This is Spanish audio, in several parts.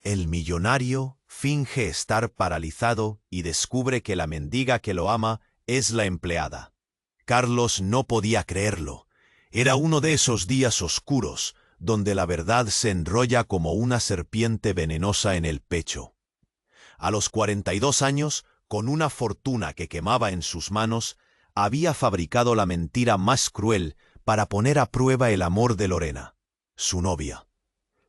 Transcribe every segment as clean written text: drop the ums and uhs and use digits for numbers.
El millonario finge estar paralizado y descubre que la mendiga que lo ama es la empleada. Carlos no podía creerlo. Era uno de esos días oscuros, donde la verdad se enrolla como una serpiente venenosa en el pecho. A los 42 años, con una fortuna que quemaba en sus manos, había fabricado la mentira más cruel para poner a prueba el amor de Lorena, su novia.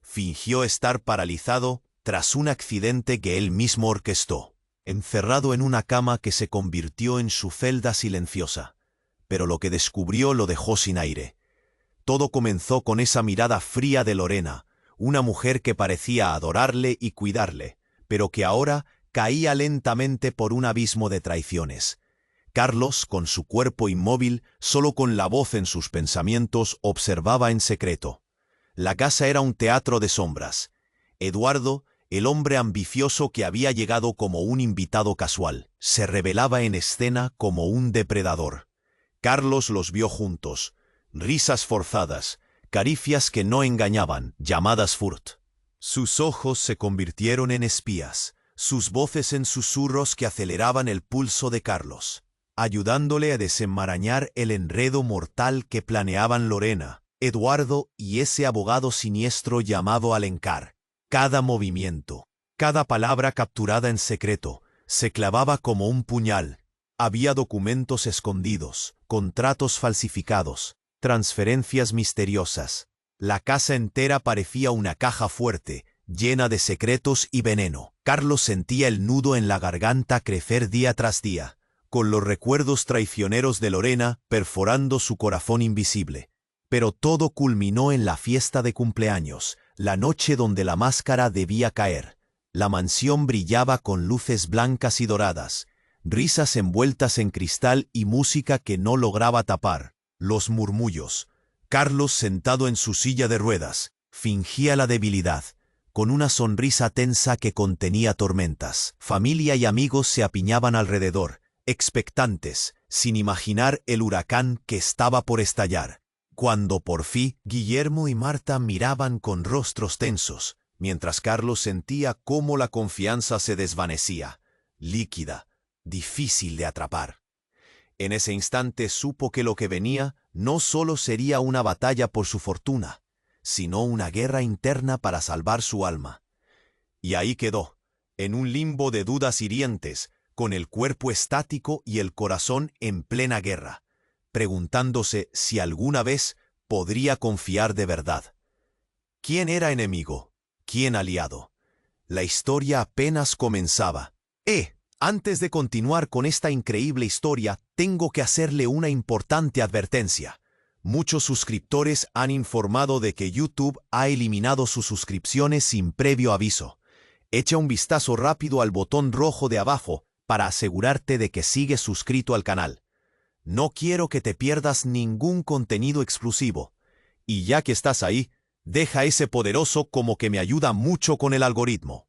Fingió estar paralizado tras un accidente que él mismo orquestó, encerrado en una cama que se convirtió en su celda silenciosa. Pero lo que descubrió lo dejó sin aire. Todo comenzó con esa mirada fría de Lorena, una mujer que parecía adorarle y cuidarle, pero que ahora caía lentamente por un abismo de traiciones. Carlos, con su cuerpo inmóvil, solo con la voz en sus pensamientos, observaba en secreto. La casa era un teatro de sombras. Eduardo, el hombre ambicioso que había llegado como un invitado casual, se revelaba en escena como un depredador. Carlos los vio juntos, risas forzadas, caricias que no engañaban, llamadas flirt. Sus ojos se convirtieron en espías, sus voces en susurros que aceleraban el pulso de Carlos, ayudándole a desenmarañar el enredo mortal que planeaban Lorena, Eduardo y ese abogado siniestro llamado Alencar. Cada movimiento, cada palabra capturada en secreto, se clavaba como un puñal. Había documentos escondidos, contratos falsificados, transferencias misteriosas. La casa entera parecía una caja fuerte, llena de secretos y veneno. Carlos sentía el nudo en la garganta crecer día tras día, con los recuerdos traicioneros de Lorena perforando su corazón invisible. Pero todo culminó en la fiesta de cumpleaños, la noche donde la máscara debía caer. La mansión brillaba con luces blancas y doradas, risas envueltas en cristal y música que no lograba tapar. Los murmullos. Carlos, sentado en su silla de ruedas, fingía la debilidad, con una sonrisa tensa que contenía tormentas. Familia y amigos se apiñaban alrededor, expectantes, sin imaginar el huracán que estaba por estallar. Cuando por fin Guillermo y Marta miraban con rostros tensos, mientras Carlos sentía cómo la confianza se desvanecía, líquida, difícil de atrapar. En ese instante supo que lo que venía no solo sería una batalla por su fortuna, sino una guerra interna para salvar su alma. Y ahí quedó, en un limbo de dudas hirientes, con el cuerpo estático y el corazón en plena guerra, preguntándose si alguna vez podría confiar de verdad. ¿Quién era enemigo? ¿Quién aliado? La historia apenas comenzaba. Antes de continuar con esta increíble historia, tengo que hacerle una importante advertencia. Muchos suscriptores han informado de que YouTube ha eliminado sus suscripciones sin previo aviso. Echa un vistazo rápido al botón rojo de abajo para asegurarte de que sigues suscrito al canal. No quiero que te pierdas ningún contenido exclusivo. Y ya que estás ahí, deja ese poderoso como que me ayuda mucho con el algoritmo.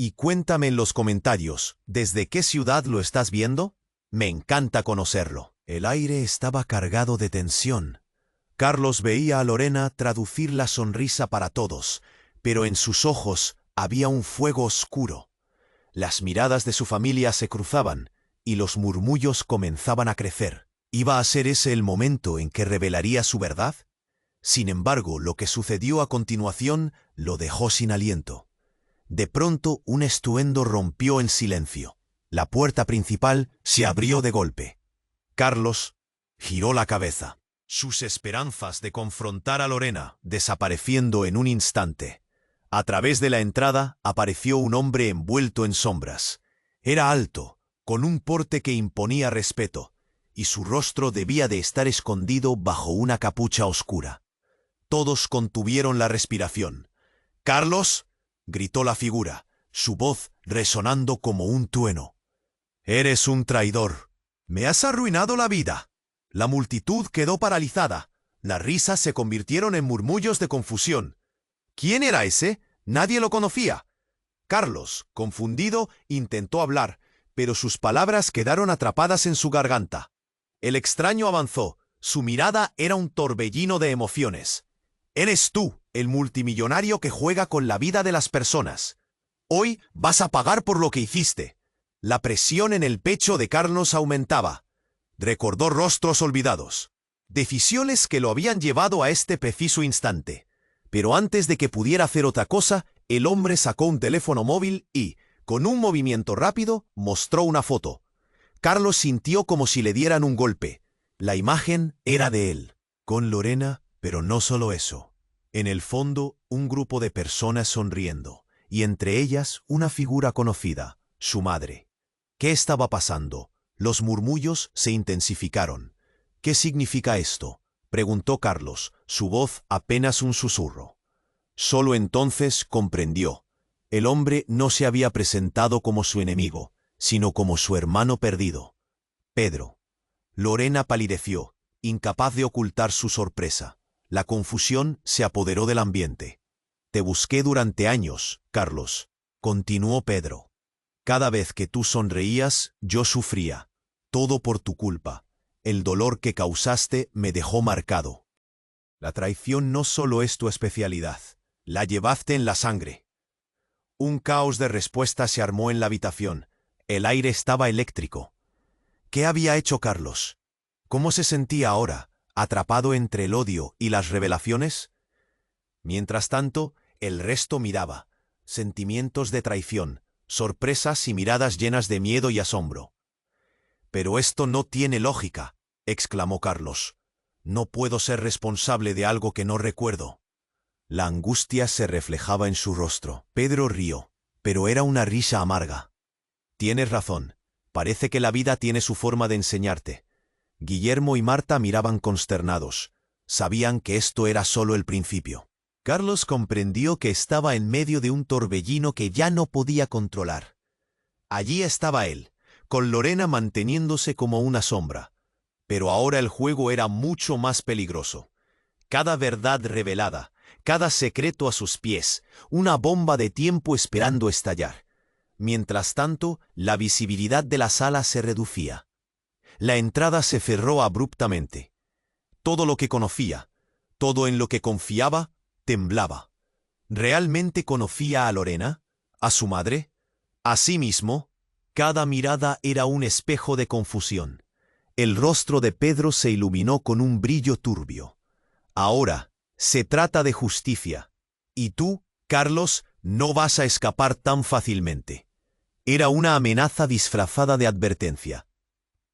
Y cuéntame en los comentarios, ¿desde qué ciudad lo estás viendo? Me encanta conocerlo. El aire estaba cargado de tensión. Carlos veía a Lorena traducir la sonrisa para todos, pero en sus ojos había un fuego oscuro. Las miradas de su familia se cruzaban, y los murmullos comenzaban a crecer. ¿Iba a ser ese el momento en que revelaría su verdad? Sin embargo, lo que sucedió a continuación lo dejó sin aliento. De pronto, un estruendo rompió el silencio. La puerta principal se abrió de golpe. Carlos giró la cabeza. Sus esperanzas de confrontar a Lorena desapareciendo en un instante. A través de la entrada apareció un hombre envuelto en sombras. Era alto, con un porte que imponía respeto, y su rostro debía de estar escondido bajo una capucha oscura. Todos contuvieron la respiración. «¡Carlos!», gritó la figura, su voz resonando como un trueno. «Eres un traidor. Me has arruinado la vida». La multitud quedó paralizada. Las risas se convirtieron en murmullos de confusión. ¿Quién era ese? Nadie lo conocía. Carlos, confundido, intentó hablar, pero sus palabras quedaron atrapadas en su garganta. El extraño avanzó. Su mirada era un torbellino de emociones. Eres tú, el multimillonario que juega con la vida de las personas. Hoy vas a pagar por lo que hiciste. La presión en el pecho de Carlos aumentaba. Recordó rostros olvidados. Decisiones que lo habían llevado a este preciso instante. Pero antes de que pudiera hacer otra cosa, el hombre sacó un teléfono móvil y, con un movimiento rápido, mostró una foto. Carlos sintió como si le dieran un golpe. La imagen era de él, con Lorena, pero no solo eso. En el fondo, un grupo de personas sonriendo, y entre ellas una figura conocida, su madre. ¿Qué estaba pasando? Los murmullos se intensificaron. ¿Qué significa esto?, preguntó Carlos, su voz apenas un susurro. Solo entonces comprendió. El hombre no se había presentado como su enemigo, sino como su hermano perdido. Pedro. Lorena palideció, incapaz de ocultar su sorpresa. La confusión se apoderó del ambiente. Te busqué durante años, Carlos, continuó Pedro. Cada vez que tú sonreías, yo sufría. Todo por tu culpa. El dolor que causaste me dejó marcado. La traición no solo es tu especialidad, la llevaste en la sangre. Un caos de respuestas se armó en la habitación. El aire estaba eléctrico. ¿Qué había hecho Carlos? ¿Cómo se sentía ahora, atrapado entre el odio y las revelaciones? Mientras tanto, el resto miraba. Sentimientos de traición, sorpresas y miradas llenas de miedo y asombro. «Pero esto no tiene lógica», exclamó Carlos. «No puedo ser responsable de algo que no recuerdo». La angustia se reflejaba en su rostro. Pedro rió, pero era una risa amarga. «Tienes razón. Parece que la vida tiene su forma de enseñarte». Guillermo y Marta miraban consternados. Sabían que esto era solo el principio. Carlos comprendió que estaba en medio de un torbellino que ya no podía controlar. Allí estaba él, con Lorena manteniéndose como una sombra. Pero ahora el juego era mucho más peligroso. Cada verdad revelada, cada secreto a sus pies, una bomba de tiempo esperando estallar. Mientras tanto, la visibilidad de la sala se reducía. La entrada se cerró abruptamente. Todo lo que conocía, todo en lo que confiaba, temblaba. ¿Realmente conocía a Lorena? ¿A su madre? ¿A sí mismo? Cada mirada era un espejo de confusión. El rostro de Pedro se iluminó con un brillo turbio. Ahora, se trata de justicia. Y tú, Carlos, no vas a escapar tan fácilmente. Era una amenaza disfrazada de advertencia.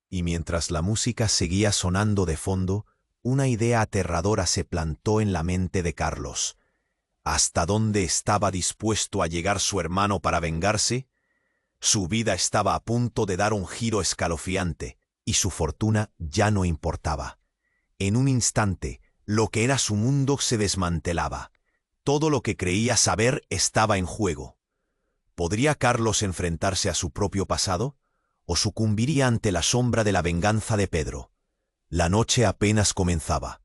Y mientras la música seguía sonando de fondo, una idea aterradora se plantó en la mente de Carlos. ¿Hasta dónde estaba dispuesto a llegar su hermano para vengarse? Su vida estaba a punto de dar un giro escalofriante, y su fortuna ya no importaba. En un instante, lo que era su mundo se desmantelaba. Todo lo que creía saber estaba en juego. ¿Podría Carlos enfrentarse a su propio pasado? ¿O sucumbiría ante la sombra de la venganza de Pedro? La noche apenas comenzaba.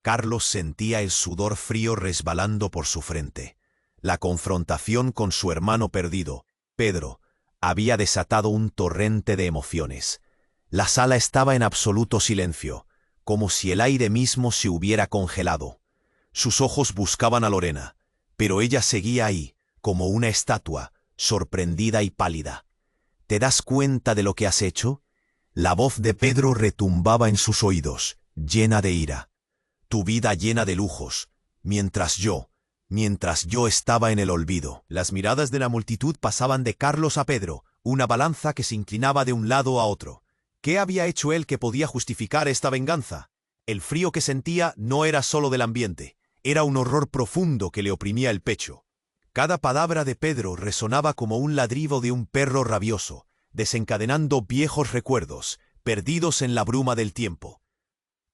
Carlos sentía el sudor frío resbalando por su frente. La confrontación con su hermano perdido, Pedro, había desatado un torrente de emociones. La sala estaba en absoluto silencio, como si el aire mismo se hubiera congelado. Sus ojos buscaban a Lorena, pero ella seguía ahí, como una estatua, sorprendida y pálida. ¿Te das cuenta de lo que has hecho? La voz de Pedro retumbaba en sus oídos, llena de ira. Tu vida llena de lujos, mientras yo estaba en el olvido. Las miradas de la multitud pasaban de Carlos a Pedro, una balanza que se inclinaba de un lado a otro. ¿Qué había hecho él que podía justificar esta venganza? El frío que sentía no era solo del ambiente, era un horror profundo que le oprimía el pecho. Cada palabra de Pedro resonaba como un ladrido de un perro rabioso, desencadenando viejos recuerdos, perdidos en la bruma del tiempo.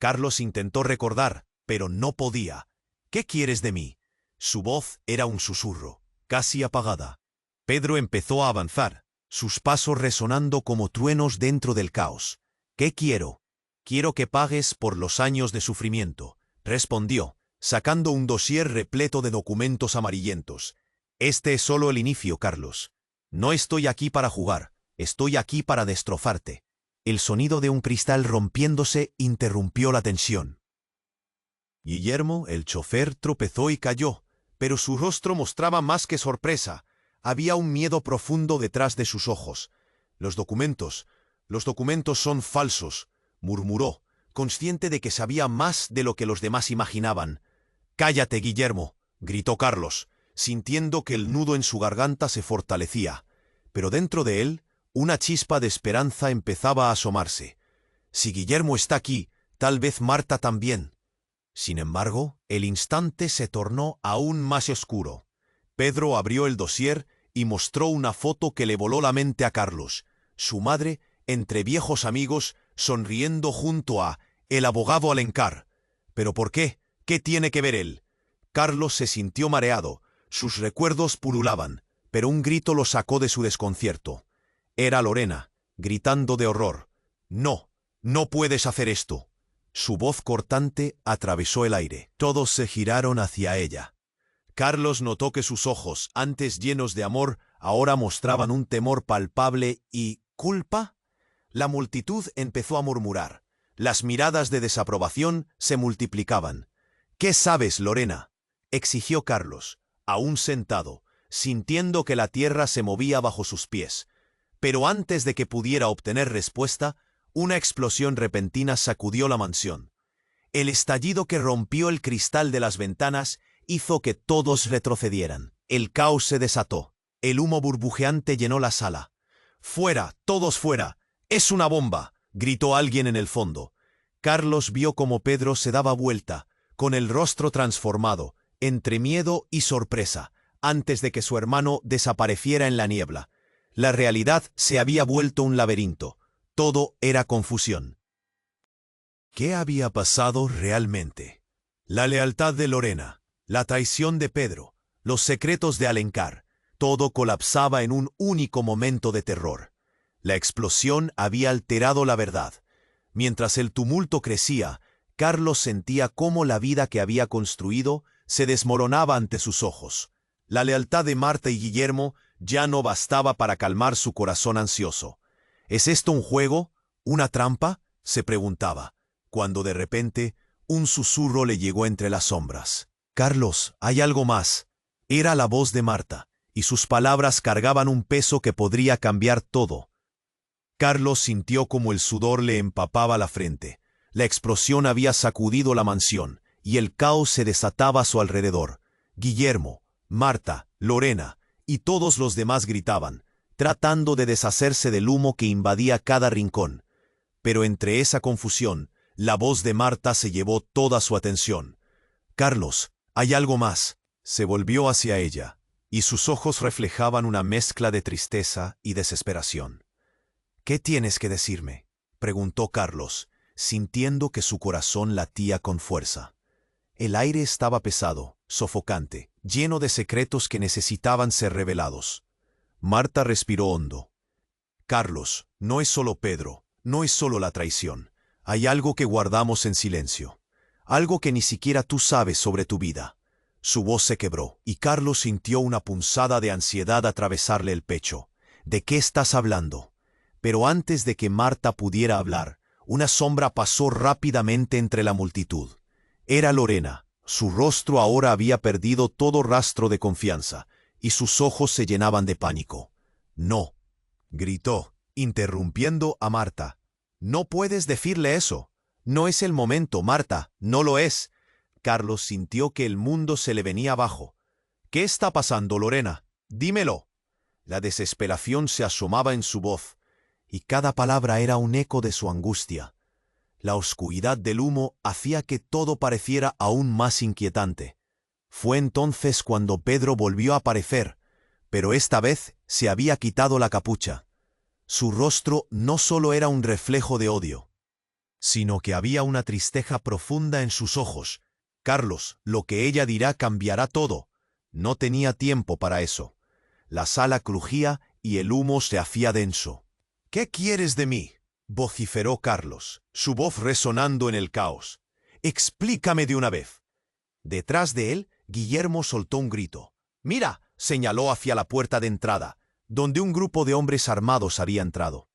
Carlos intentó recordar, pero no podía. ¿Qué quieres de mí? Su voz era un susurro, casi apagada. Pedro empezó a avanzar, sus pasos resonando como truenos dentro del caos. ¿Qué quiero? Quiero que pagues por los años de sufrimiento, respondió, sacando un dossier repleto de documentos amarillentos. Este es solo el inicio, Carlos. No estoy aquí para jugar, estoy aquí para destrozarte. El sonido de un cristal rompiéndose interrumpió la tensión. Guillermo, el chofer, tropezó y cayó, pero su rostro mostraba más que sorpresa. Había un miedo profundo detrás de sus ojos. Los documentos son falsos, murmuró, consciente de que sabía más de lo que los demás imaginaban. «Cállate, Guillermo», gritó Carlos, sintiendo que el nudo en su garganta se fortalecía. Pero dentro de él, una chispa de esperanza empezaba a asomarse. Si Guillermo está aquí, tal vez Marta también. Sin embargo, el instante se tornó aún más oscuro. Pedro abrió el dossier y mostró una foto que le voló la mente a Carlos. Su madre, entre viejos amigos, sonriendo junto a el abogado Alencar. ¿Pero por qué? ¿Qué tiene que ver él? Carlos se sintió mareado. Sus recuerdos pululaban, pero un grito lo sacó de su desconcierto. Era Lorena, gritando de horror. «No, no puedes hacer esto». Su voz cortante atravesó el aire. Todos se giraron hacia ella. Carlos notó que sus ojos, antes llenos de amor, ahora mostraban un temor palpable y ¿culpa? La multitud empezó a murmurar. Las miradas de desaprobación se multiplicaban. «¿Qué sabes, Lorena?», exigió Carlos, aún sentado, sintiendo que la tierra se movía bajo sus pies. Pero antes de que pudiera obtener respuesta, una explosión repentina sacudió la mansión. El estallido que rompió el cristal de las ventanas hizo que todos retrocedieran. El caos se desató. El humo burbujeante llenó la sala. «¡Fuera! ¡Todos fuera! ¡Es una bomba!», gritó alguien en el fondo. Carlos vio cómo Pedro se daba vuelta, con el rostro transformado, entre miedo y sorpresa, antes de que su hermano desapareciera en la niebla. La realidad se había vuelto un laberinto. Todo era confusión. ¿Qué había pasado realmente? La lealtad de Lorena, la traición de Pedro, los secretos de Alencar, todo colapsaba en un único momento de terror. La explosión había alterado la verdad. Mientras el tumulto crecía, Carlos sentía cómo la vida que había construido se desmoronaba ante sus ojos. La lealtad de Marta y Guillermo ya no bastaba para calmar su corazón ansioso. ¿Es esto un juego? ¿Una trampa?, se preguntaba, cuando de repente un susurro le llegó entre las sombras. «Carlos, hay algo más». Era la voz de Marta, y sus palabras cargaban un peso que podría cambiar todo. Carlos sintió como el sudor le empapaba la frente. La explosión había sacudido la mansión, y el caos se desataba a su alrededor. Guillermo, Marta, Lorena y todos los demás gritaban, tratando de deshacerse del humo que invadía cada rincón. Pero entre esa confusión, la voz de Marta se llevó toda su atención. «Carlos, hay algo más». Se volvió hacia ella, y sus ojos reflejaban una mezcla de tristeza y desesperación. «¿Qué tienes que decirme?», preguntó Carlos, sintiendo que su corazón latía con fuerza. El aire estaba pesado, sofocante, lleno de secretos que necesitaban ser revelados. Marta respiró hondo. «Carlos, no es solo Pedro, no es solo la traición. Hay algo que guardamos en silencio. Algo que ni siquiera tú sabes sobre tu vida». Su voz se quebró, y Carlos sintió una punzada de ansiedad atravesarle el pecho. «¿De qué estás hablando?». Pero antes de que Marta pudiera hablar, una sombra pasó rápidamente entre la multitud. Era Lorena. Su rostro ahora había perdido todo rastro de confianza, y sus ojos se llenaban de pánico. «No», gritó, interrumpiendo a Marta. «No puedes decirle eso. No es el momento, Marta, no lo es». Carlos sintió que el mundo se le venía abajo. «¿Qué está pasando, Lorena? Dímelo». La desesperación se asomaba en su voz, y cada palabra era un eco de su angustia. La oscuridad del humo hacía que todo pareciera aún más inquietante. Fue entonces cuando Pedro volvió a aparecer, pero esta vez se había quitado la capucha. Su rostro no solo era un reflejo de odio, sino que había una tristeza profunda en sus ojos. «Carlos, lo que ella dirá cambiará todo». No tenía tiempo para eso. La sala crujía y el humo se hacía denso. «¿Qué quieres de mí?», vociferó Carlos, su voz resonando en el caos. «Explícame de una vez». Detrás de él, Guillermo soltó un grito. «¡Mira!», señaló hacia la puerta de entrada, donde un grupo de hombres armados había entrado.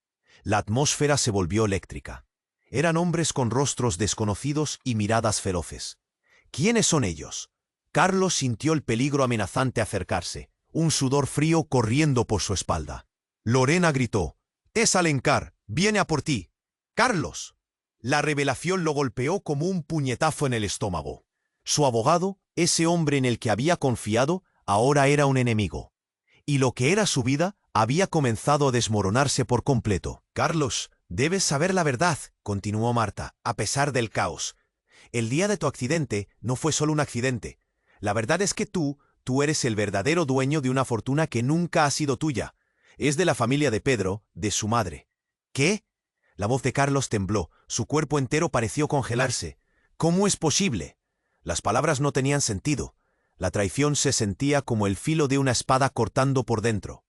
La atmósfera se volvió eléctrica. Eran hombres con rostros desconocidos y miradas feroces. ¿Quiénes son ellos? Carlos sintió el peligro amenazante acercarse, un sudor frío corriendo por su espalda. Lorena gritó: «Es Alencar, viene a por ti». «¡Carlos!». La revelación lo golpeó como un puñetazo en el estómago. Su abogado, ese hombre en el que había confiado, ahora era un enemigo. Y lo que era su vida había comenzado a desmoronarse por completo. «Carlos, debes saber la verdad», continuó Marta, a pesar del caos. «El día de tu accidente no fue solo un accidente. La verdad es que tú eres el verdadero dueño de una fortuna que nunca ha sido tuya. Es de la familia de Pedro, de su madre». «¿Qué?». La voz de Carlos tembló, su cuerpo entero pareció congelarse. «¿Cómo es posible?». Las palabras no tenían sentido. La traición se sentía como el filo de una espada cortando por dentro.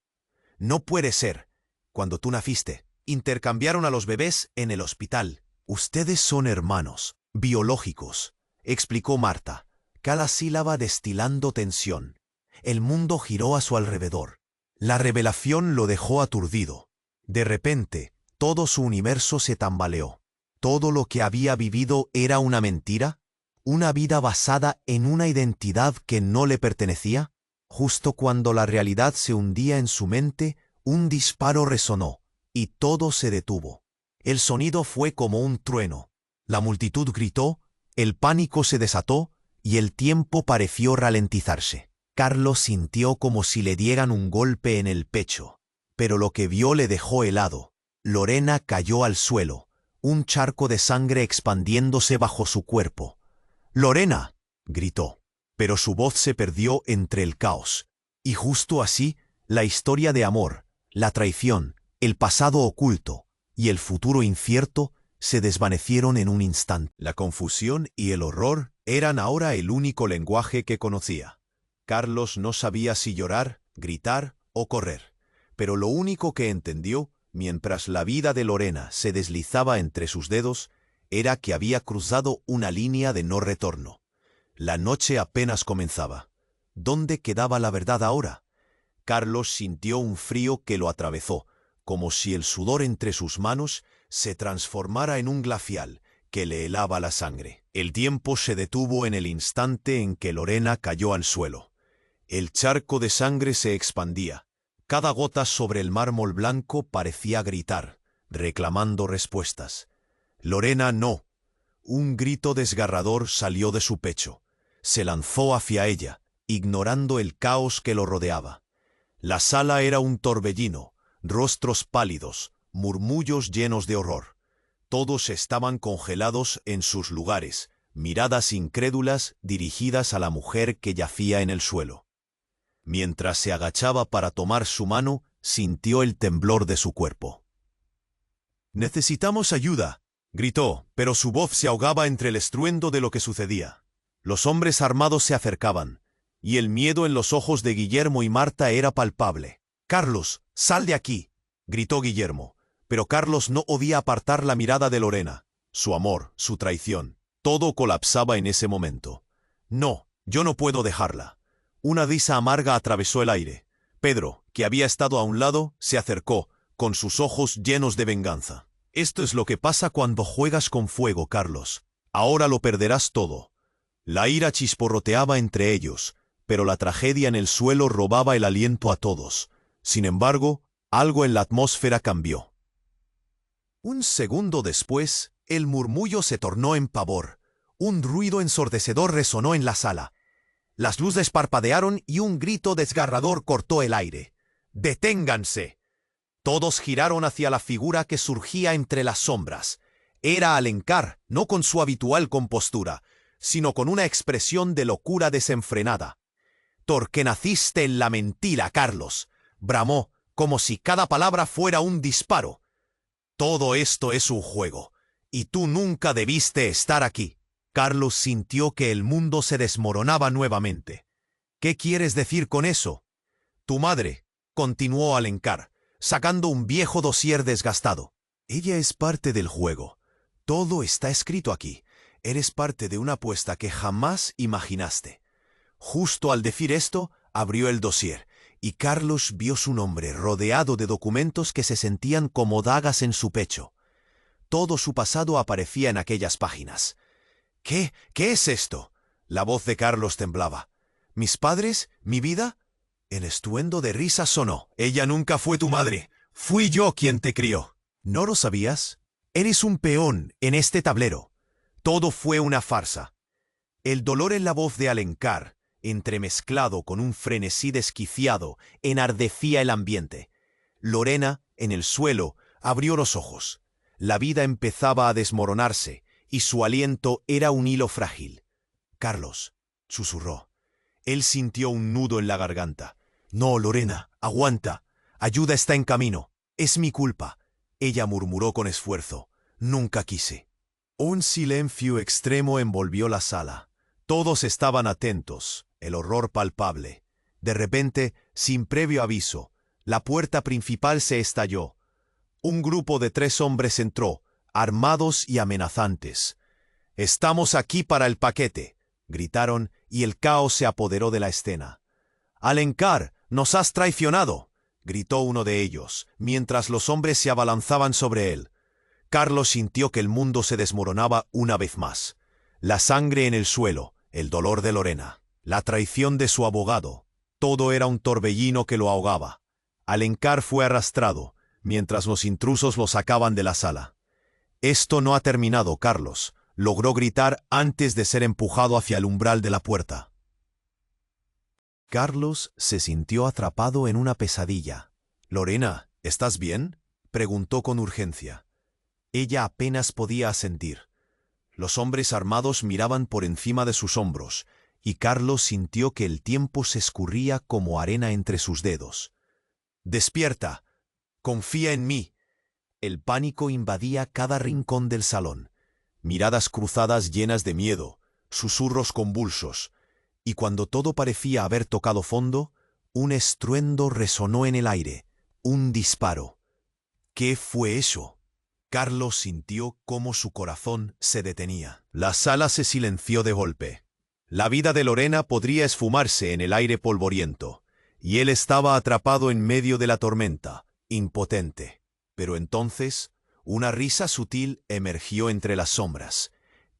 «No puede ser. Cuando tú naciste, intercambiaron a los bebés en el hospital. Ustedes son hermanos, biológicos», explicó Marta, cada sílaba destilando tensión. El mundo giró a su alrededor. La revelación lo dejó aturdido. De repente, todo su universo se tambaleó. ¿Todo lo que había vivido era una mentira? ¿Una vida basada en una identidad que no le pertenecía? Justo cuando la realidad se hundía en su mente, un disparo resonó, y todo se detuvo. El sonido fue como un trueno. La multitud gritó, el pánico se desató, y el tiempo pareció ralentizarse. Carlos sintió como si le dieran un golpe en el pecho. Pero lo que vio le dejó helado. Lorena cayó al suelo, un charco de sangre expandiéndose bajo su cuerpo. «¡Lorena!», gritó, pero su voz se perdió entre el caos. Y justo así, la historia de amor, la traición, el pasado oculto y el futuro incierto se desvanecieron en un instante. La confusión y el horror eran ahora el único lenguaje que conocía. Carlos no sabía si llorar, gritar o correr, pero lo único que entendió, mientras la vida de Lorena se deslizaba entre sus dedos, era que había cruzado una línea de no retorno. La noche apenas comenzaba. ¿Dónde quedaba la verdad ahora? Carlos sintió un frío que lo atravesó, como si el sudor entre sus manos se transformara en un glacial que le helaba la sangre. El tiempo se detuvo en el instante en que Lorena cayó al suelo. El charco de sangre se expandía. Cada gota sobre el mármol blanco parecía gritar, reclamando respuestas. «Lorena, no». Un grito desgarrador salió de su pecho. Se lanzó hacia ella, ignorando el caos que lo rodeaba. La sala era un torbellino, rostros pálidos, murmullos llenos de horror. Todos estaban congelados en sus lugares, miradas incrédulas dirigidas a la mujer que yacía en el suelo. Mientras se agachaba para tomar su mano, sintió el temblor de su cuerpo. «Necesitamos ayuda», gritó, pero su voz se ahogaba entre el estruendo de lo que sucedía. Los hombres armados se acercaban, y el miedo en los ojos de Guillermo y Marta era palpable. «Carlos, sal de aquí», gritó Guillermo, pero Carlos no podía apartar la mirada de Lorena. Su amor, su traición, todo colapsaba en ese momento. «No, yo no puedo dejarla». Una risa amarga atravesó el aire. Pedro, que había estado a un lado, se acercó, con sus ojos llenos de venganza. «Esto es lo que pasa cuando juegas con fuego, Carlos. Ahora lo perderás todo». La ira chisporroteaba entre ellos, pero la tragedia en el suelo robaba el aliento a todos. Sin embargo, algo en la atmósfera cambió. Un segundo después, el murmullo se tornó en pavor. Un ruido ensordecedor resonó en la sala. Las luces parpadearon y un grito desgarrador cortó el aire. «¡Deténganse!». Todos giraron hacia la figura que surgía entre las sombras. Era Alencar, no con su habitual compostura, sino con una expresión de locura desenfrenada. «Porque naciste en la mentira, Carlos», bramó, como si cada palabra fuera un disparo. «Todo esto es un juego, y tú nunca debiste estar aquí». Carlos sintió que el mundo se desmoronaba nuevamente. «¿Qué quieres decir con eso?». «Tu madre», continuó Alencar, sacando un viejo dossier desgastado. «Ella es parte del juego. Todo está escrito aquí. Eres parte de una apuesta que jamás imaginaste». Justo al decir esto, abrió el dossier, y Carlos vio su nombre rodeado de documentos que se sentían como dagas en su pecho. Todo su pasado aparecía en aquellas páginas. ¿Qué es esto?». La voz de Carlos temblaba. ¿Mis padres? ¿Mi vida? El estruendo de risa sonó. Ella nunca fue tu madre. Fui yo quien te crió. ¿No lo sabías? Eres un peón en este tablero. Todo fue una farsa. El dolor en la voz de Alencar, entremezclado con un frenesí desquiciado, enardecía el ambiente. Lorena, en el suelo, abrió los ojos. La vida empezaba a desmoronarse, y su aliento era un hilo frágil. Carlos, susurró. Él sintió un nudo en la garganta. No, Lorena, aguanta. Ayuda está en camino. Es mi culpa. Ella murmuró con esfuerzo. Nunca quise. Un silencio extremo envolvió la sala. Todos estaban atentos, el horror palpable. De repente, sin previo aviso, la puerta principal se estalló. Un grupo de 3 hombres entró, armados y amenazantes. «Estamos aquí para el paquete», gritaron, y el caos se apoderó de la escena. «Alencar, nos has traicionado», gritó uno de ellos, mientras los hombres se abalanzaban sobre él. Carlos sintió que el mundo se desmoronaba una vez más. La sangre en el suelo, el dolor de Lorena, la traición de su abogado, todo era un torbellino que lo ahogaba. Alencar fue arrastrado, mientras los intrusos lo sacaban de la sala. «Esto no ha terminado, Carlos», logró gritar antes de ser empujado hacia el umbral de la puerta. Carlos se sintió atrapado en una pesadilla. «Lorena, ¿estás bien?», preguntó con urgencia. Ella apenas podía asentir. Los hombres armados miraban por encima de sus hombros, y Carlos sintió que el tiempo se escurría como arena entre sus dedos. «Despierta. Confía en mí». El pánico invadía cada rincón del salón. Miradas cruzadas llenas de miedo, susurros convulsos, y cuando todo parecía haber tocado fondo, un estruendo resonó en el aire, un disparo. ¿Qué fue eso? Carlos sintió cómo su corazón se detenía. La sala se silenció de golpe. La vida de Lorena podría esfumarse en el aire polvoriento, y él estaba atrapado en medio de la tormenta, impotente. Pero entonces, una risa sutil emergió entre las sombras.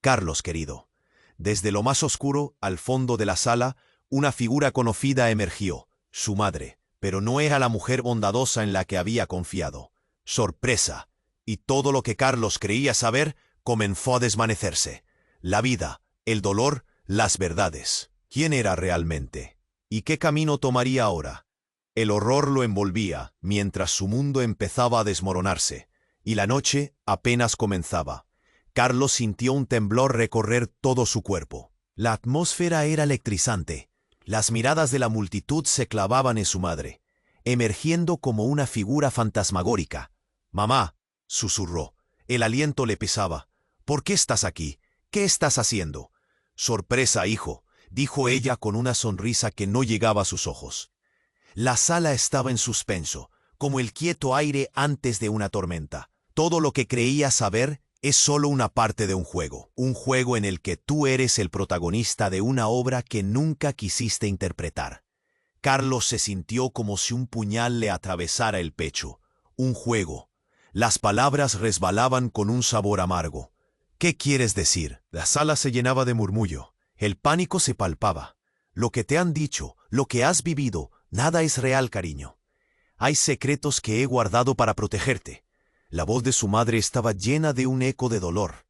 «Carlos, querido». Desde lo más oscuro, al fondo de la sala, una figura conocida emergió, su madre, pero no era la mujer bondadosa en la que había confiado. Sorpresa, y todo lo que Carlos creía saber comenzó a desvanecerse. La vida, el dolor, las verdades. ¿Quién era realmente? ¿Y qué camino tomaría ahora? El horror lo envolvía, mientras su mundo empezaba a desmoronarse, y la noche apenas comenzaba. Carlos sintió un temblor recorrer todo su cuerpo. La atmósfera era electrizante. Las miradas de la multitud se clavaban en su madre, emergiendo como una figura fantasmagórica. «Mamá», susurró. El aliento le pesaba. «¿Por qué estás aquí? ¿Qué estás haciendo?» «Sorpresa, hijo», dijo ella con una sonrisa que no llegaba a sus ojos. La sala estaba en suspenso, como el quieto aire antes de una tormenta. Todo lo que creía saber es solo una parte de un juego en el que tú eres el protagonista de una obra que nunca quisiste interpretar. Carlos se sintió como si un puñal le atravesara el pecho. Un juego. Las palabras resbalaban con un sabor amargo. «¿Qué quieres decir?» La sala se llenaba de murmullo. El pánico se palpaba. «Lo que te han dicho, lo que has vivido, nada es real, cariño. Hay secretos que he guardado para protegerte». La voz de su madre estaba llena de un eco de dolor.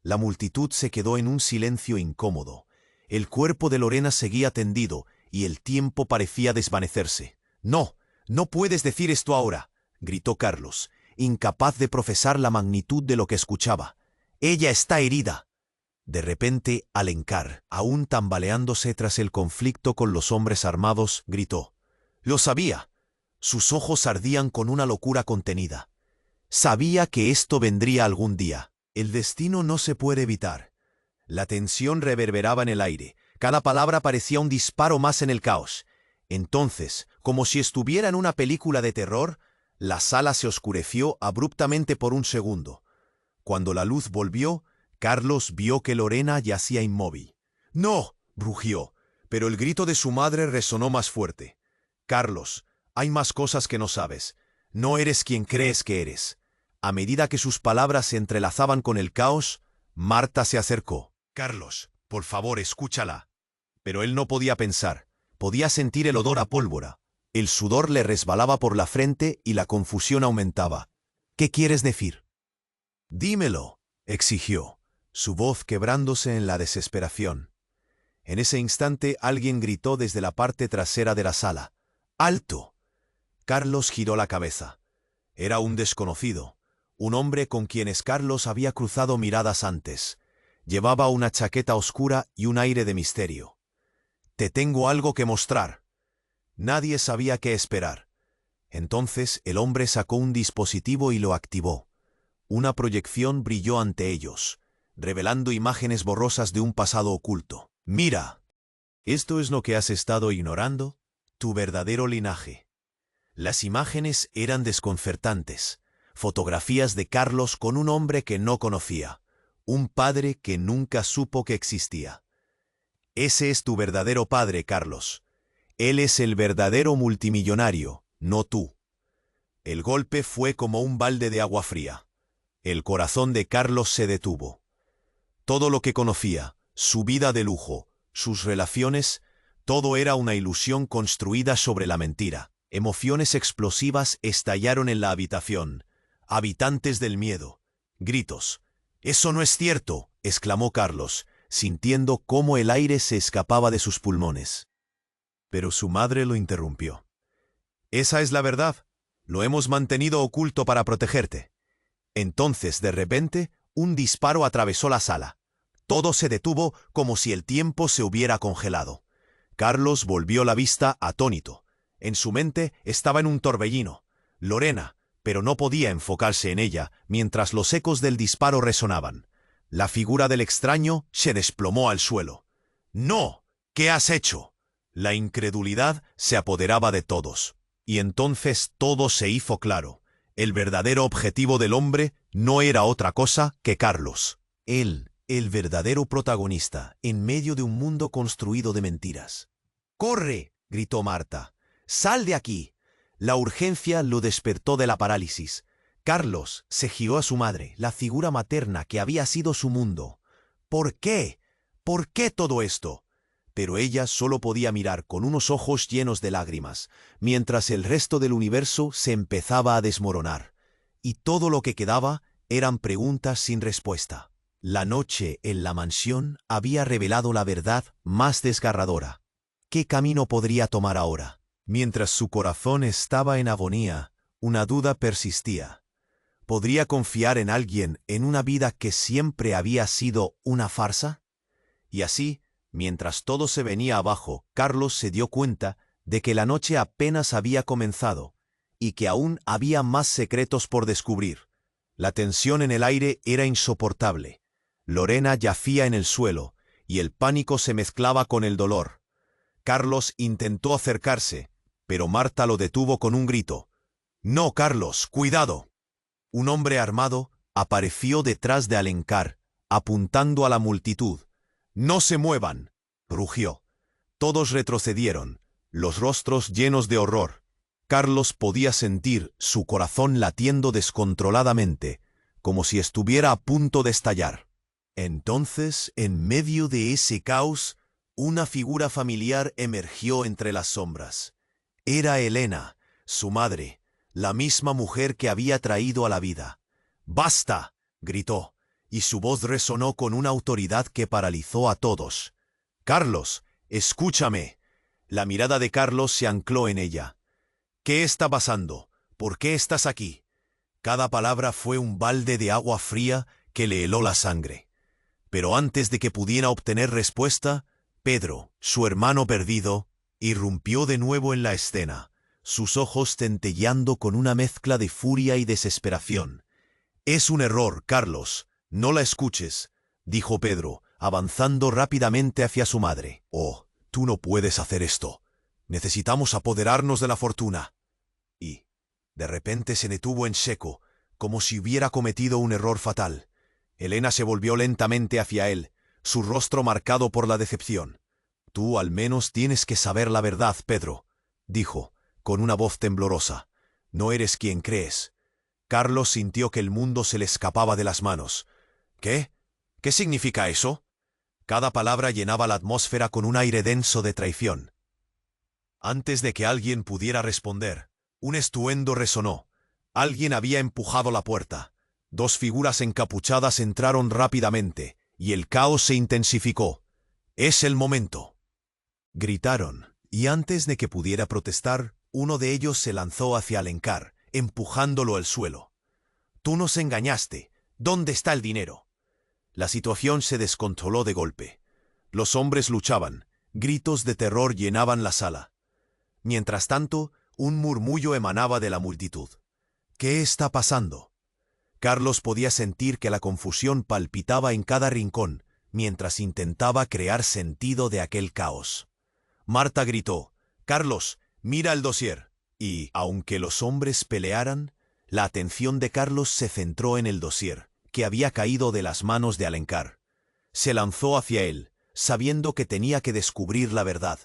La multitud se quedó en un silencio incómodo. El cuerpo de Lorena seguía tendido y el tiempo parecía desvanecerse. «No, no puedes decir esto ahora», gritó Carlos, incapaz de profesar la magnitud de lo que escuchaba. «Ella está herida». De repente, Alencar, aún tambaleándose tras el conflicto con los hombres armados, gritó. «Lo sabía». Sus ojos ardían con una locura contenida. Sabía que esto vendría algún día. El destino no se puede evitar. La tensión reverberaba en el aire. Cada palabra parecía un disparo más en el caos. Entonces, como si estuviera en una película de terror, la sala se oscureció abruptamente por un segundo. Cuando la luz volvió, Carlos vio que Lorena yacía inmóvil. «¡No!», rugió, pero el grito de su madre resonó más fuerte. «Carlos, hay más cosas que no sabes. No eres quien crees que eres». A medida que sus palabras se entrelazaban con el caos, Marta se acercó. «Carlos, Por favor, escúchala. Pero él no podía pensar. Podía sentir el olor a pólvora. El sudor le resbalaba por la frente y la confusión aumentaba. ¿Qué quieres decir? Dímelo, exigió, su voz quebrándose en la desesperación. En ese instante alguien gritó desde la parte trasera de la sala. ¡Alto! Carlos giró la cabeza. Era un desconocido, un hombre con quienes Carlos había cruzado miradas antes. Llevaba una chaqueta oscura y un aire de misterio. «Te tengo algo que mostrar». Nadie sabía qué esperar. Entonces el hombre sacó un dispositivo y lo activó. Una proyección brilló ante ellos, revelando imágenes borrosas de un pasado oculto. «Mira, esto es lo que has estado ignorando, tu verdadero linaje». Las imágenes eran desconcertantes. Fotografías de Carlos con un hombre que no conocía, un padre que nunca supo que existía. «Ese es tu verdadero padre, Carlos. Él es el verdadero multimillonario, no tú». El golpe fue como un balde de agua fría. El corazón de Carlos se detuvo. Todo lo que conocía, su vida de lujo, sus relaciones, todo era una ilusión construida sobre la mentira. Emociones explosivas estallaron en la habitación. Habitantes del miedo. Gritos. «¡Eso no es cierto!», exclamó Carlos, sintiendo cómo el aire se escapaba de sus pulmones. Pero su madre lo interrumpió. «Esa es la verdad. Lo hemos mantenido oculto para protegerte». Entonces, de repente, un disparo atravesó la sala. Todo se detuvo como si el tiempo se hubiera congelado. Carlos volvió la vista atónito. En su mente estaba en un torbellino. Lorena, pero no podía enfocarse en ella mientras los ecos del disparo resonaban. La figura del extraño se desplomó al suelo. «¡No! ¿Qué has hecho?». La incredulidad se apoderaba de todos. Y entonces todo se hizo claro. El verdadero objetivo del hombre no era otra cosa que Carlos. Él, el verdadero protagonista, en medio de un mundo construido de mentiras. «¡Corre!», gritó Marta. «¡Sal de aquí!». La urgencia lo despertó de la parálisis. Carlos se giró a su madre, la figura materna que había sido su mundo. «¿Por qué? ¿Por qué todo esto?». Pero ella solo podía mirar con unos ojos llenos de lágrimas, mientras el resto del universo se empezaba a desmoronar. Y todo lo que quedaba eran preguntas sin respuesta. La noche en la mansión había revelado la verdad más desgarradora. ¿Qué camino podría tomar ahora? Mientras su corazón estaba en agonía, una duda persistía. ¿Podría confiar en alguien en una vida que siempre había sido una farsa? Y así, mientras todo se venía abajo, Carlos se dio cuenta de que la noche apenas había comenzado y que aún había más secretos por descubrir. La tensión en el aire era insoportable. Lorena yacía en el suelo y el pánico se mezclaba con el dolor. Carlos intentó acercarse, pero Marta lo detuvo con un grito. «¡No, Carlos! ¡Cuidado!». Un hombre armado apareció detrás de Alencar, apuntando a la multitud. «¡No se muevan!», rugió. Todos retrocedieron, los rostros llenos de horror. Carlos podía sentir su corazón latiendo descontroladamente, como si estuviera a punto de estallar. Entonces, en medio de ese caos, una figura familiar emergió entre las sombras. Era Elena, su madre, la misma mujer que había traído a la vida. «¡Basta!», gritó, y su voz resonó con una autoridad que paralizó a todos. «Carlos, escúchame». La mirada de Carlos se ancló en ella. «¿Qué está pasando? ¿Por qué estás aquí?». Cada palabra fue un balde de agua fría que le heló la sangre. Pero antes de que pudiera obtener respuesta, Pedro, su hermano perdido, irrumpió de nuevo en la escena, sus ojos centelleando con una mezcla de furia y desesperación. «Es un error, Carlos. No la escuches», dijo Pedro, avanzando rápidamente hacia su madre. «Oh, tú no puedes hacer esto. Necesitamos apoderarnos de la fortuna». Y, de repente se detuvo en seco, como si hubiera cometido un error fatal. Elena se volvió lentamente hacia él, su rostro marcado por la decepción. «Tú al menos tienes que saber la verdad, Pedro», dijo, con una voz temblorosa. «No eres quien crees». Carlos sintió que el mundo se le escapaba de las manos. «¿Qué? ¿Qué significa eso?». Cada palabra llenaba la atmósfera con un aire denso de traición. Antes de que alguien pudiera responder, un estruendo resonó. Alguien había empujado la puerta. Dos figuras encapuchadas entraron rápidamente, y el caos se intensificó. «Es el momento», gritaron, y antes de que pudiera protestar, uno de ellos se lanzó hacia Alencar, empujándolo al suelo. «Tú nos engañaste. ¿Dónde está el dinero?» La situación se descontroló de golpe. Los hombres luchaban. Gritos de terror llenaban la sala. Mientras tanto, un murmullo emanaba de la multitud. «¿Qué está pasando?» Carlos podía sentir que la confusión palpitaba en cada rincón, mientras intentaba crear sentido de aquel caos. Marta gritó: «Carlos, mira el dossier». Y, aunque los hombres pelearan, la atención de Carlos se centró en el dossier, que había caído de las manos de Alencar. Se lanzó hacia él, sabiendo que tenía que descubrir la verdad.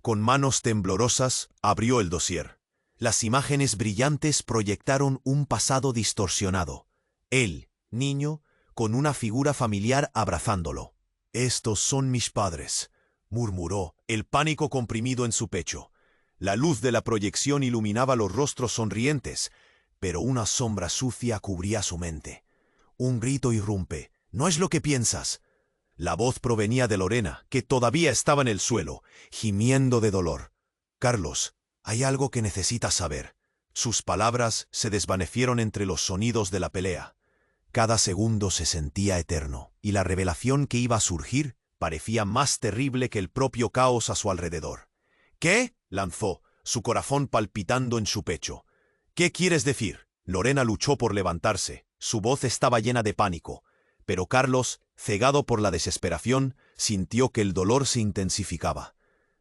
Con manos temblorosas, abrió el dossier. Las imágenes brillantes proyectaron un pasado distorsionado. Él, niño, con una figura familiar abrazándolo. «Estos son mis padres», murmuró, el pánico comprimido en su pecho. La luz de la proyección iluminaba los rostros sonrientes, pero una sombra sucia cubría su mente. Un grito irrumpe. «¿No es lo que piensas?» La voz provenía de Lorena, que todavía estaba en el suelo, gimiendo de dolor. «Carlos, hay algo que necesitas saber». Sus palabras se desvanecieron entre los sonidos de la pelea. Cada segundo se sentía eterno, y la revelación que iba a surgir parecía más terrible que el propio caos a su alrededor. «¿Qué?», lanzó, su corazón palpitando en su pecho. «¿Qué quieres decir?» Lorena luchó por levantarse. Su voz estaba llena de pánico. Pero Carlos, cegado por la desesperación, sintió que el dolor se intensificaba.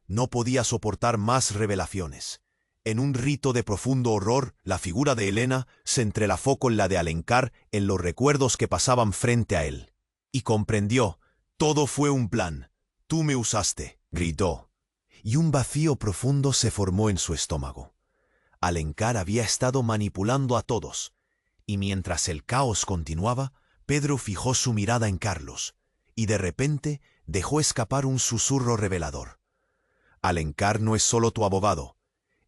No podía soportar más revelaciones. En un rito de profundo horror, la figura de Elena se entrelazó con la de Alencar en los recuerdos que pasaban frente a él. Y comprendió: «Todo fue un plan. Tú me usaste», gritó. Y un vacío profundo se formó en su estómago. Alencar había estado manipulando a todos. Y mientras el caos continuaba, Pedro fijó su mirada en Carlos, y de repente dejó escapar un susurro revelador. «Alencar no es solo tu abogado,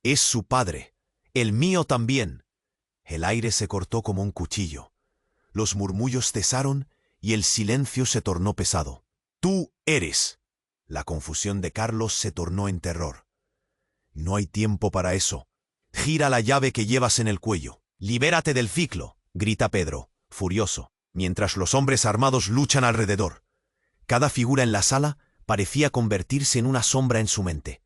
es su padre, el mío también». El aire se cortó como un cuchillo. Los murmullos cesaron y el silencio se tornó pesado. «Tú eres». La confusión de Carlos se tornó en terror. «No hay tiempo para eso. Gira la llave que llevas en el cuello. Libérate del ciclo», grita Pedro, furioso, mientras los hombres armados luchan alrededor. Cada figura en la sala parecía convertirse en una sombra en su mente.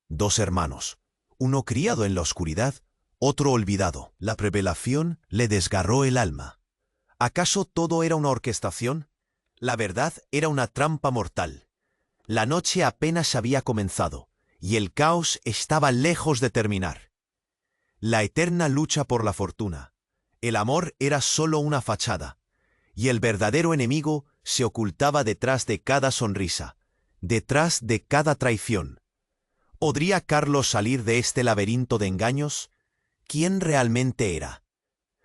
Dos hermanos, uno criado en la oscuridad, otro olvidado. La revelación le desgarró el alma. ¿Acaso todo era una orquestación? La verdad era una trampa mortal. La noche apenas había comenzado, y el caos estaba lejos de terminar. La eterna lucha por la fortuna. El amor era solo una fachada, y el verdadero enemigo se ocultaba detrás de cada sonrisa, detrás de cada traición. ¿Podría Carlos salir de este laberinto de engaños? ¿Quién realmente era?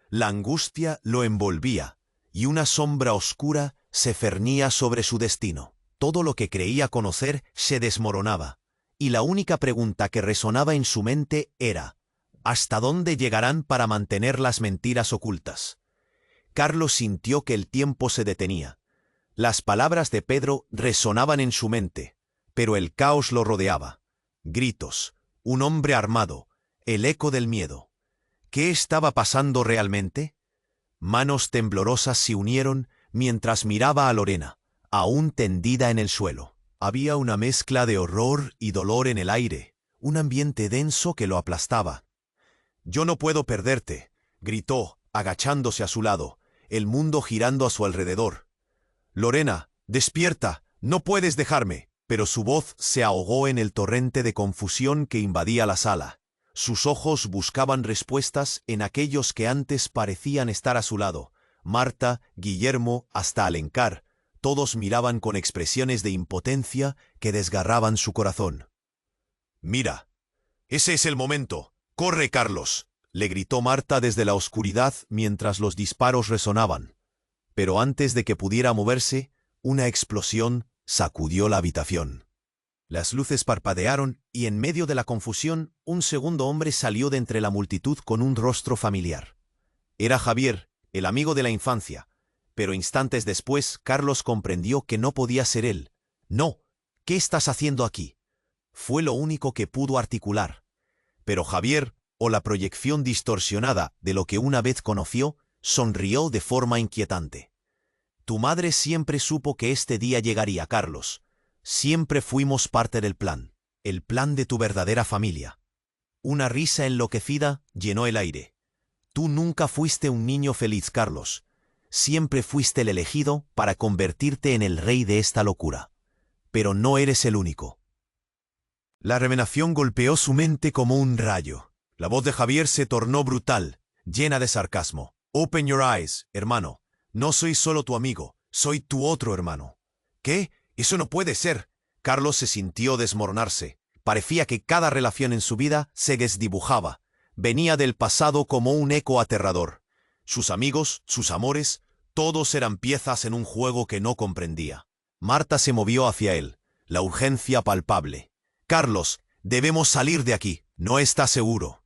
La angustia lo envolvía, y una sombra oscura se cernía sobre su destino. Todo lo que creía conocer se desmoronaba, y la única pregunta que resonaba en su mente era: ¿hasta dónde llegarán para mantener las mentiras ocultas? Carlos sintió que el tiempo se detenía. Las palabras de Pedro resonaban en su mente, pero el caos lo rodeaba. Gritos, un hombre armado, el eco del miedo. ¿Qué estaba pasando realmente? Manos temblorosas se unieron mientras miraba a Lorena, aún tendida en el suelo. Había una mezcla de horror y dolor en el aire, un ambiente denso que lo aplastaba. «Yo no puedo perderte», gritó, agachándose a su lado, el mundo girando a su alrededor. «Lorena, despierta, no puedes dejarme». Pero su voz se ahogó en el torrente de confusión que invadía la sala. Sus ojos buscaban respuestas en aquellos que antes parecían estar a su lado. Marta, Guillermo, hasta Alencar, todos miraban con expresiones de impotencia que desgarraban su corazón. «Mira, ese es el momento. ¡Corre, Carlos!», le gritó Marta desde la oscuridad mientras los disparos resonaban. Pero antes de que pudiera moverse, una explosión sacudió la habitación. Las luces parpadearon y en medio de la confusión, un segundo hombre salió de entre la multitud con un rostro familiar. Era Javier, el amigo de la infancia, pero instantes después Carlos comprendió que no podía ser él. «No, ¿qué estás haciendo aquí?», fue lo único que pudo articular. Pero Javier, o la proyección distorsionada de lo que una vez conoció, sonrió de forma inquietante. «Tu madre siempre supo que este día llegaría, Carlos. Siempre fuimos parte del plan, el plan de tu verdadera familia». Una risa enloquecida llenó el aire. «Tú nunca fuiste un niño feliz, Carlos. Siempre fuiste el elegido para convertirte en el rey de esta locura. Pero no eres el único». La revelación golpeó su mente como un rayo. La voz de Javier se tornó brutal, llena de sarcasmo. «Open your eyes, hermano. No soy solo tu amigo, soy tu otro hermano». «¿Qué? Eso no puede ser». Carlos se sintió desmoronarse. Parecía que cada relación en su vida se desdibujaba. Venía del pasado como un eco aterrador. Sus amigos, sus amores, todos eran piezas en un juego que no comprendía. Marta se movió hacia él, la urgencia palpable. «Carlos, debemos salir de aquí. No está seguro».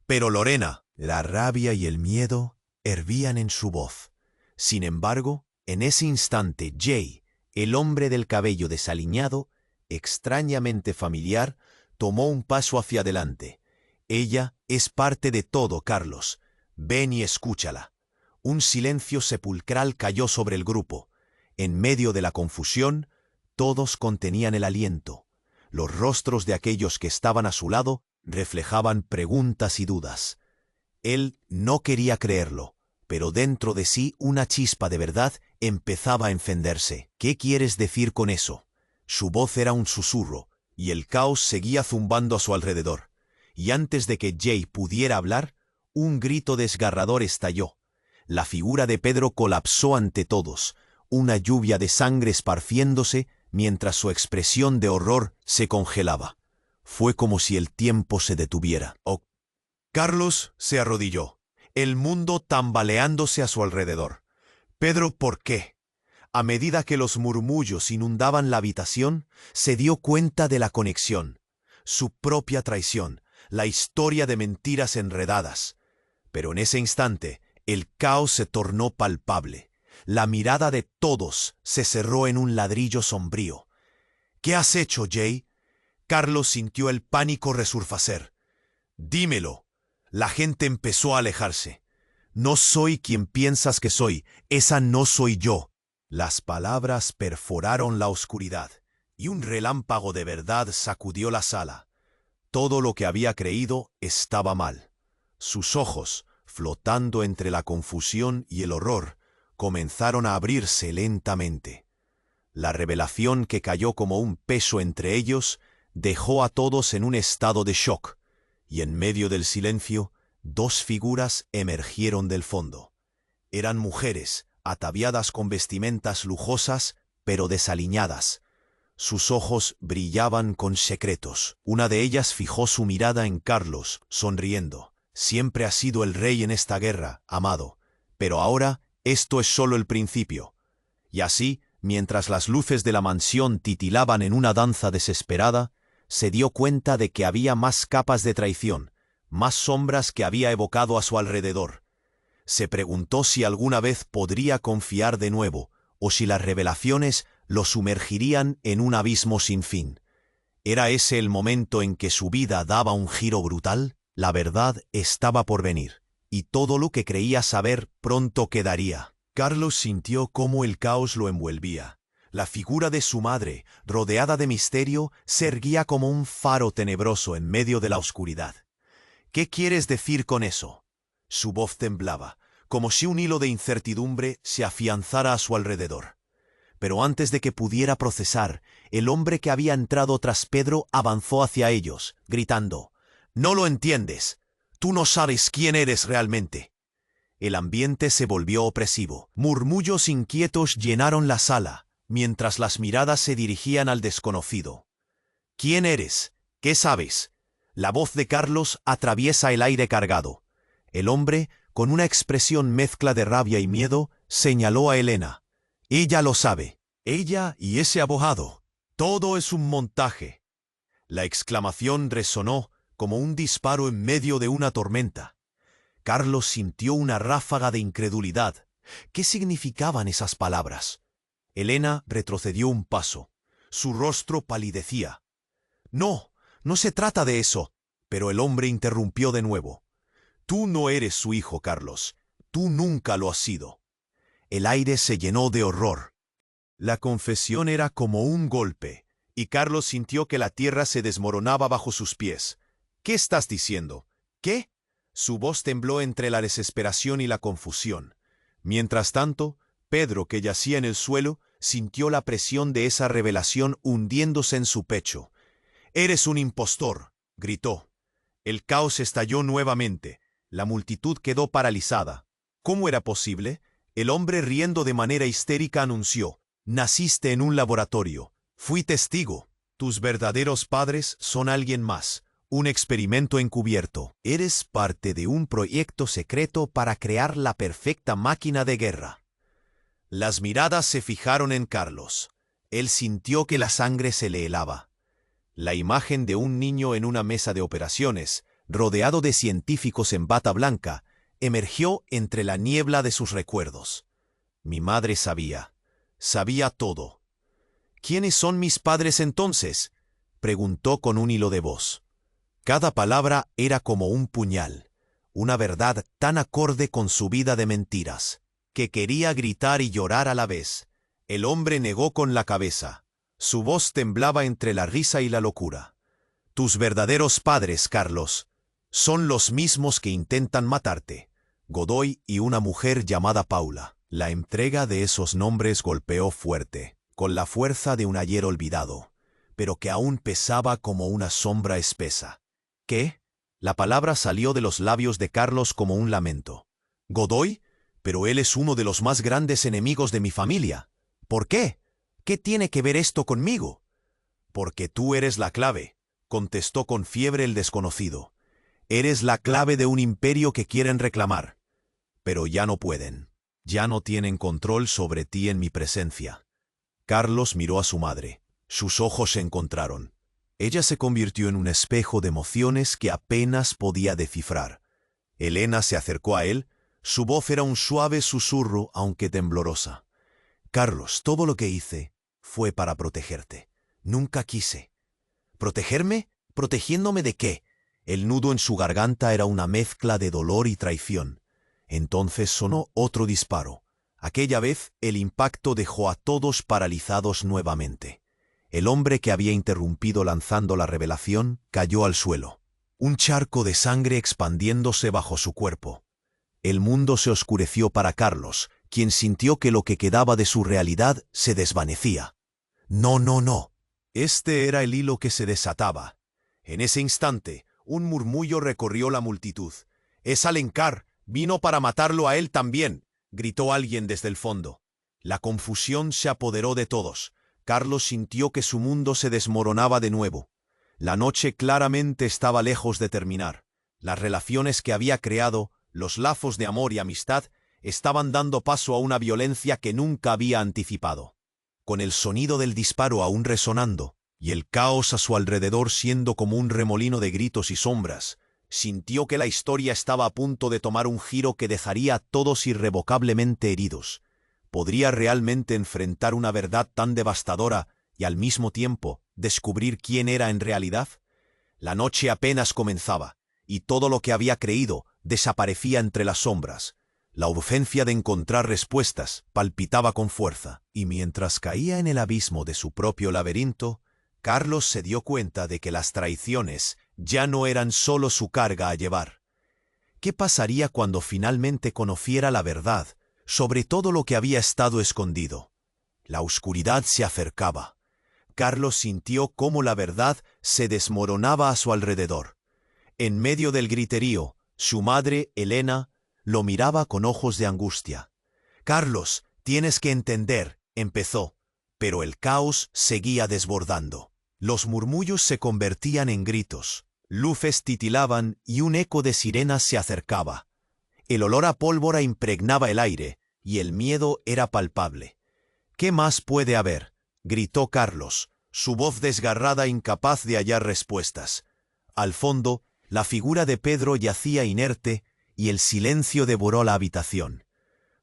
«Pero Lorena». La rabia y el miedo hervían en su voz. Sin embargo, en ese instante, Jay, el hombre del cabello desaliñado, extrañamente familiar, tomó un paso hacia adelante. «Ella es parte de todo, Carlos. Ven y escúchala». Un silencio sepulcral cayó sobre el grupo. En medio de la confusión, todos contenían el aliento. Los rostros de aquellos que estaban a su lado reflejaban preguntas y dudas. Él no quería creerlo, pero dentro de sí una chispa de verdad empezaba a encenderse. «¿Qué quieres decir con eso?». Su voz era un susurro, y el caos seguía zumbando a su alrededor. Y antes de que Jay pudiera hablar, un grito desgarrador estalló. La figura de Pedro colapsó ante todos, una lluvia de sangre esparciéndose mientras su expresión de horror se congelaba. Fue como si el tiempo se detuviera. Carlos se arrodilló, el mundo tambaleándose a su alrededor. «Pedro, ¿por qué?». A medida que los murmullos inundaban la habitación, se dio cuenta de la conexión, su propia traición, la historia de mentiras enredadas. Pero en ese instante, el caos se tornó palpable. La mirada de todos se cerró en un ladrillo sombrío. «¿Qué has hecho, Jay?». Carlos sintió el pánico resurfacer. «Dímelo». La gente empezó a alejarse. «No soy quien piensas que soy. Esa no soy yo». Las palabras perforaron la oscuridad, y un relámpago de verdad sacudió la sala. Todo lo que había creído estaba mal. Sus ojos, flotando entre la confusión y el horror, comenzaron a abrirse lentamente. La revelación que cayó como un peso entre ellos dejó a todos en un estado de shock, y en medio del silencio, dos figuras emergieron del fondo. Eran mujeres, ataviadas con vestimentas lujosas, pero desaliñadas. Sus ojos brillaban con secretos. Una de ellas fijó su mirada en Carlos, sonriendo. «Siempre has sido el rey en esta guerra, amado, pero ahora esto es solo el principio». Y así, mientras las luces de la mansión titilaban en una danza desesperada, se dio cuenta de que había más capas de traición, más sombras que había evocado a su alrededor. Se preguntó si alguna vez podría confiar de nuevo, o si las revelaciones lo sumergirían en un abismo sin fin. ¿Era ese el momento en que su vida daba un giro brutal? La verdad estaba por venir, y todo lo que creía saber pronto quedaría. Carlos sintió cómo el caos lo envolvía. La figura de su madre, rodeada de misterio, se erguía como un faro tenebroso en medio de la oscuridad. «¿Qué quieres decir con eso?». Su voz temblaba, como si un hilo de incertidumbre se afianzara a su alrededor. Pero antes de que pudiera procesar, el hombre que había entrado tras Pedro avanzó hacia ellos, gritando: «No lo entiendes. Tú no sabes quién eres realmente». El ambiente se volvió opresivo. Murmullos inquietos llenaron la sala, mientras las miradas se dirigían al desconocido. «¿Quién eres? ¿Qué sabes?». La voz de Carlos atraviesa el aire cargado. El hombre, con una expresión mezcla de rabia y miedo, señaló a Helena. «Ella lo sabe». Ella y ese abogado. Todo es un montaje. La exclamación resonó como un disparo en medio de una tormenta. Carlos sintió una ráfaga de incredulidad. ¿Qué significaban esas palabras? Elena retrocedió un paso. Su rostro palidecía. No, no se trata de eso. Pero el hombre interrumpió de nuevo. Tú no eres su hijo, Carlos. Tú nunca lo has sido. El aire se llenó de horror. La confesión era como un golpe, y Carlos sintió que la tierra se desmoronaba bajo sus pies. ¿Qué estás diciendo? ¿Qué? Su voz tembló entre la desesperación y la confusión. Mientras tanto, Pedro, que yacía en el suelo, sintió la presión de esa revelación hundiéndose en su pecho. «¡Eres un impostor!», gritó. El caos estalló nuevamente. La multitud quedó paralizada. ¿Cómo era posible? El hombre, riendo de manera histérica, anunció: «Naciste en un laboratorio. Fui testigo. Tus verdaderos padres son alguien más. Un experimento encubierto. Eres parte de un proyecto secreto para crear la perfecta máquina de guerra». Las miradas se fijaron en Carlos. Él sintió que la sangre se le helaba. La imagen de un niño en una mesa de operaciones, rodeado de científicos en bata blanca, emergió entre la niebla de sus recuerdos. Mi madre sabía todo. «¿Quiénes son mis padres entonces?», preguntó con un hilo de voz. Cada palabra era como un puñal, una verdad tan acorde con su vida de mentiras, que quería gritar y llorar a la vez. El hombre negó con la cabeza. Su voz temblaba entre la risa y la locura. «Tus verdaderos padres, Carlos, son los mismos que intentan matarte. Godoy y una mujer llamada Paula». La entrega de esos nombres golpeó fuerte, con la fuerza de un ayer olvidado, pero que aún pesaba como una sombra espesa. ¿Qué? La palabra salió de los labios de Carlos como un lamento. «¿Godoy? Pero él es uno de los más grandes enemigos de mi familia. ¿Por qué? ¿Qué tiene que ver esto conmigo?» «Porque tú eres la clave», contestó con fiebre el desconocido. «Eres la clave de un imperio que quieren reclamar. Pero ya no pueden. Ya no tienen control sobre ti en mi presencia». Carlos miró a su madre. Sus ojos se encontraron. Ella se convirtió en un espejo de emociones que apenas podía descifrar. Elena se acercó a él. Su voz era un suave susurro, aunque temblorosa. «Carlos, todo lo que hice fue para protegerte. Nunca quise». «¿Protegerme? ¿Protegiéndome de qué?» El nudo en su garganta era una mezcla de dolor y traición. Entonces sonó otro disparo. Aquella vez el impacto dejó a todos paralizados nuevamente. El hombre que había interrumpido lanzando la revelación cayó al suelo. Un charco de sangre expandiéndose bajo su cuerpo. El mundo se oscureció para Carlos, quien sintió que lo que quedaba de su realidad se desvanecía. No, no, no. Este era el hilo que se desataba. En ese instante, un murmullo recorrió la multitud. «¡Es Alencar! Vino para matarlo a él también», gritó alguien desde el fondo. La confusión se apoderó de todos. Carlos sintió que su mundo se desmoronaba de nuevo. La noche claramente estaba lejos de terminar. Las relaciones que había creado, los lazos de amor y amistad, estaban dando paso a una violencia que nunca había anticipado. Con el sonido del disparo aún resonando, y el caos a su alrededor siendo como un remolino de gritos y sombras, sintió que la historia estaba a punto de tomar un giro que dejaría a todos irrevocablemente heridos. ¿Podría realmente enfrentar una verdad tan devastadora y al mismo tiempo descubrir quién era en realidad? La noche apenas comenzaba, y todo lo que había creído desaparecía entre las sombras. La urgencia de encontrar respuestas palpitaba con fuerza, y mientras caía en el abismo de su propio laberinto, Carlos se dio cuenta de que las traiciones ya no eran solo su carga a llevar. ¿Qué pasaría cuando finalmente conociera la verdad sobre todo lo que había estado escondido? La oscuridad se acercaba. Carlos sintió cómo la verdad se desmoronaba a su alrededor. En medio del griterío, su madre, Elena, lo miraba con ojos de angustia. «Carlos, tienes que entender», empezó, pero el caos seguía desbordando. Los murmullos se convertían en gritos, luces titilaban y un eco de sirenas se acercaba. El olor a pólvora impregnaba el aire y el miedo era palpable. ¿Qué más puede haber?, gritó Carlos, su voz desgarrada, incapaz de hallar respuestas. Al fondo, la figura de Pedro yacía inerte, y el silencio devoró la habitación.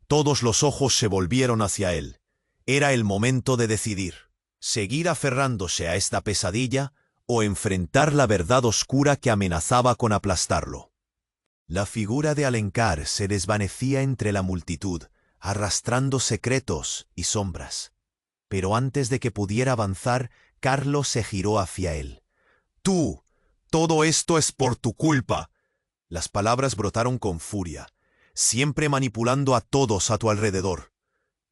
Todos los ojos se volvieron hacia él. Era el momento de decidir: seguir aferrándose a esta pesadilla o enfrentar la verdad oscura que amenazaba con aplastarlo. La figura de Alencar se desvanecía entre la multitud, arrastrando secretos y sombras. Pero antes de que pudiera avanzar, Carlos se giró hacia él. «¡Tú! Todo esto es por tu culpa». Las palabras brotaron con furia, siempre manipulando a todos a tu alrededor.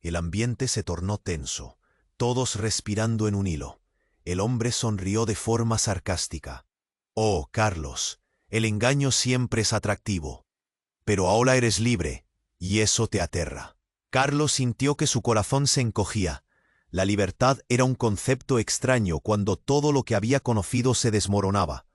El ambiente se tornó tenso, todos respirando en un hilo. El hombre sonrió de forma sarcástica. «Oh, Carlos, el engaño siempre es atractivo. Pero ahora eres libre, y eso te aterra». Carlos sintió que su corazón se encogía. La libertad era un concepto extraño cuando todo lo que había conocido se desmoronaba.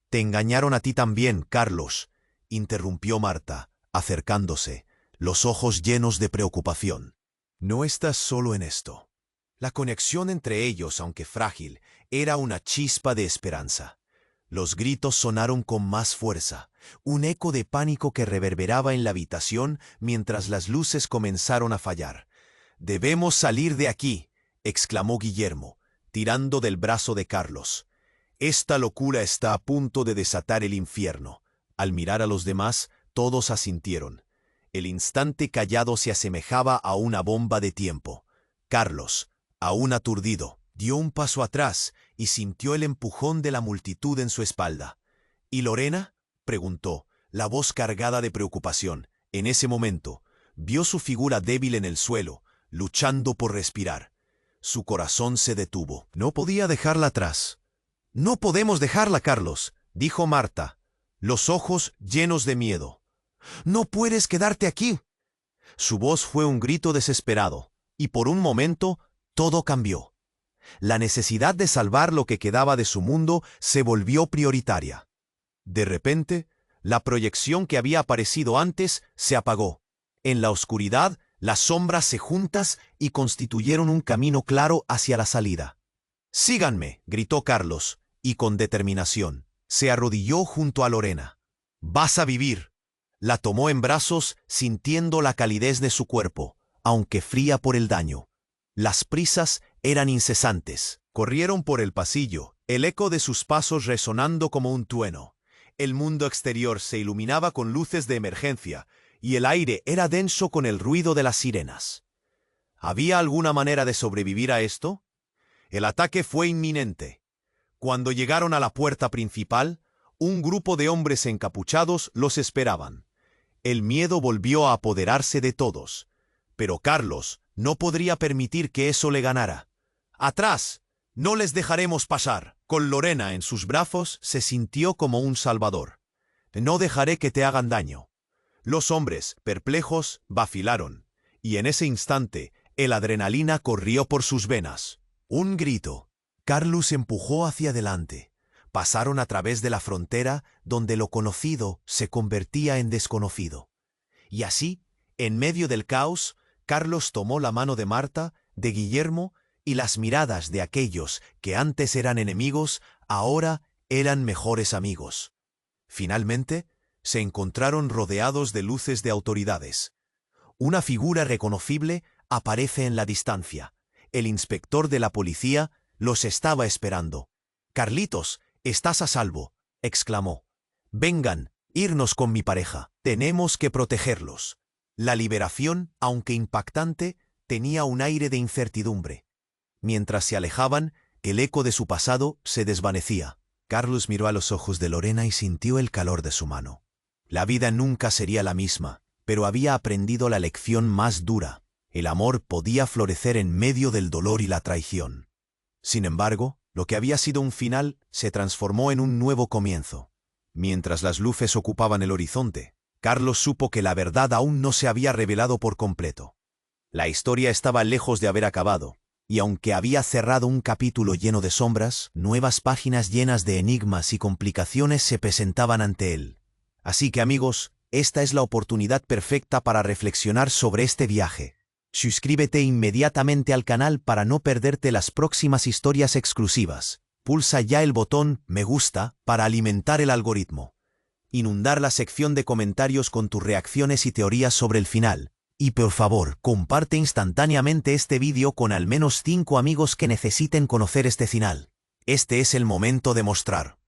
«Te engañaron a ti también, Carlos», interrumpió Marta, acercándose, los ojos llenos de preocupación. «No estás solo en esto». La conexión entre ellos, aunque frágil, era una chispa de esperanza. Los gritos sonaron con más fuerza, un eco de pánico que reverberaba en la habitación mientras las luces comenzaron a fallar. «Debemos salir de aquí», exclamó Guillermo, tirando del brazo de Carlos. «Esta locura está a punto de desatar el infierno». Al mirar a los demás, todos asintieron. El instante callado se asemejaba a una bomba de tiempo. Carlos, aún aturdido, dio un paso atrás y sintió el empujón de la multitud en su espalda. «¿Y Lorena?», preguntó, la voz cargada de preocupación. En ese momento, vio su figura débil en el suelo, luchando por respirar. Su corazón se detuvo. No podía dejarla atrás. «No podemos dejarla, Carlos», dijo Marta, los ojos llenos de miedo. «No puedes quedarte aquí». Su voz fue un grito desesperado, y por un momento todo cambió. La necesidad de salvar lo que quedaba de su mundo se volvió prioritaria. De repente, la proyección que había aparecido antes se apagó. En la oscuridad, las sombras se juntas y constituyeron un camino claro hacia la salida. «Síganme», gritó Carlos, y con determinación, se arrodilló junto a Lorena. «Vas a vivir». La tomó en brazos, sintiendo la calidez de su cuerpo, aunque fría por el daño. Las prisas eran incesantes. Corrieron por el pasillo, el eco de sus pasos resonando como un trueno. El mundo exterior se iluminaba con luces de emergencia, y el aire era denso con el ruido de las sirenas. ¿Había alguna manera de sobrevivir a esto? El ataque fue inminente. Cuando llegaron a la puerta principal, un grupo de hombres encapuchados los esperaban. El miedo volvió a apoderarse de todos, pero Carlos no podría permitir que eso le ganara. «¡Atrás! No les dejaremos pasar». Con Lorena en sus brazos se sintió como un salvador. «No dejaré que te hagan daño». Los hombres, perplejos, vacilaron, y en ese instante el adrenalina corrió por sus venas. Un grito. Carlos empujó hacia adelante. Pasaron a través de la frontera donde lo conocido se convertía en desconocido. Y así, en medio del caos, Carlos tomó la mano de Marta, de Guillermo, y las miradas de aquellos que antes eran enemigos, ahora eran mejores amigos. Finalmente, se encontraron rodeados de luces de autoridades. Una figura reconocible aparece en la distancia. El inspector de la policía los estaba esperando. «Carlitos, estás a salvo», exclamó. «Vengan, irnos con mi pareja. Tenemos que protegerlos». La liberación, aunque impactante, tenía un aire de incertidumbre. Mientras se alejaban, el eco de su pasado se desvanecía. Carlos miró a los ojos de Lorena y sintió el calor de su mano. La vida nunca sería la misma, pero había aprendido la lección más dura. El amor podía florecer en medio del dolor y la traición. Sin embargo, lo que había sido un final se transformó en un nuevo comienzo. Mientras las luces ocupaban el horizonte, Carlos supo que la verdad aún no se había revelado por completo. La historia estaba lejos de haber acabado, y aunque había cerrado un capítulo lleno de sombras, nuevas páginas llenas de enigmas y complicaciones se presentaban ante él. Así que, amigos, esta es la oportunidad perfecta para reflexionar sobre este viaje. Suscríbete inmediatamente al canal para no perderte las próximas historias exclusivas. Pulsa ya el botón me gusta para alimentar el algoritmo. Inundar la sección de comentarios con tus reacciones y teorías sobre el final. Y por favor, comparte instantáneamente este vídeo con al menos 5 amigos que necesiten conocer este final. Este es el momento de mostrar